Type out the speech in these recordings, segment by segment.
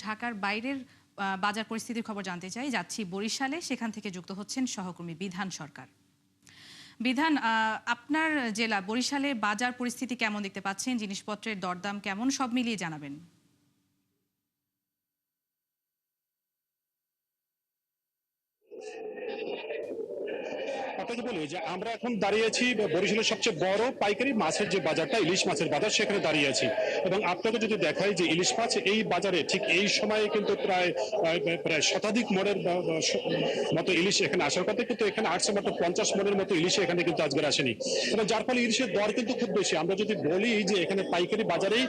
ঢাকার বাইরের বাজার পরিস্থিতির খবর জানতে চাই। যাচ্ছি বরিশালে, সেখান থেকে যুক্ত হচ্ছেন সহকর্মী বিধান সরকার। বিধান, আপনার জেলা বরিশালে বাজার পরিস্থিতি কেমন দেখতে পাচ্ছেন? জিনিসপত্রের দরদাম কেমন, সব মিলিয়ে জানাবেন। আপনাকে বলি যে আমরা এখন দাঁড়িয়েছি বরিশালের সবচেয়ে বড় পাইকারি মাছের যে বাজারটা, ইলিশ মাছের বাজার, সেখানে দাঁড়িয়ে আছি। এবং আপনাকে যদি দেখাই যে ইলিশ মাছ এই বাজারে ঠিক এই সময়ে কিন্তু প্রায় প্রায় শতাধিক মনের মতো ইলিশ এখানে আসার কথা, কিন্তু এখানে আসছে মাত্র 50 মনের মতো ইলিশ এখানে কিন্তু আজকে আসেনি। এবং যার ফলে ইলিশের দর কিন্তু খুব বেশি। আমরা যদি বলি যে এখানে পাইকারি বাজারেই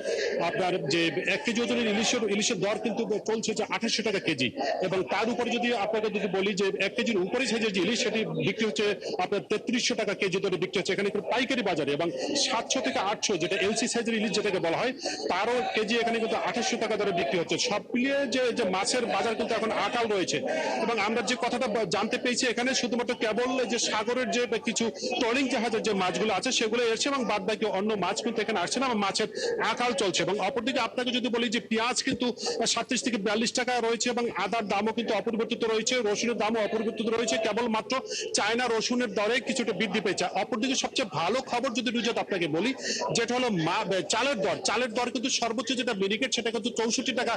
আপনার যে 1 কেজি ওজনের ইলিশের দর কিন্তু চলছে যে 2800 টাকা কেজি। এবং তার উপরে যদি আপনাকে যদি বলি যে 1 কেজির উপরে সাইজের যে ইলিশ, সেটি বিক্রি হচ্ছে আপনার 3300 টাকা কেজি দরে বিক্রি হচ্ছে এখানে পাইকারি বাজারে। এবং 700 থেকে 800 যেটা এলসি সাইজের ইলিশ যেটাকে বলা হয়, তারও কেজি এখানে কিন্তু 2800 টাকা দরে বিক্রি হচ্ছে। সব মিলিয়ে যে মাছের বাজার কিন্তু এখন আকাল রয়েছে। এবং আমরা যে কথাটা জানতে পেয়েছি, এখানে শুধুমাত্র কেবল যে সাগরের যে কিছু ট্রলিং জাহাজের যে মাছগুলো আছে সেগুলো এসছে, এবং বাদ বাকি অন্য মাছ কিন্তু এখানে আসছে না, এবং মাছের আকাল চলছে। এবং অপরদিকে আপনাকে যদি বলি যে পেঁয়াজ কিন্তু 37 থেকে 42 টাকা রয়েছে, এবং আদার দামও কিন্তু অপরিবর্তিত রয়েছে, রসুনের দামও অপরিবর্তিত রয়েছে, কেবলমাত্র চায়না রসুনের দরে কিছুটা বৃদ্ধি পেয়েছে। অপরদিকে সবচেয়ে ভালো খবর যদি রুজাত আপনাকে বলি, যেটা হলো চালের দর কিন্তু সর্বোচ্চ যেটা মিনিকেট, সেটা কিন্তু 64 টাকা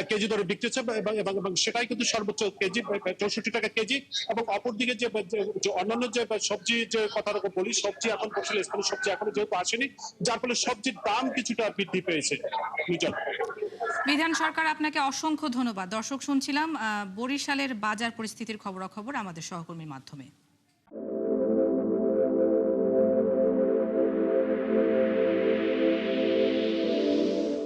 কেজি দরে বিক্রি হচ্ছে, এবং সেটাই কিন্তু সর্বোচ্চ কেজি 64 টাকা কেজি। এবং অপরদিকে যে অন্যান্য যে সবজি যে কথাটা বলি, সবজি এখন বরিশালে স্থানীয় সবজি এখনো যেহেতু আসেনি, যার ফলে সবজির দাম কিছুটা বৃদ্ধি পেয়েছে। রুজাত। বিধান সরকার, আপনাকে অসংখ্য ধন্যবাদ। দর্শক, শুনছিলাম বরিশালের বাজার পরিস্থিতির খবরাখবর আমাদের সহকর্মীর মাধ্যমে।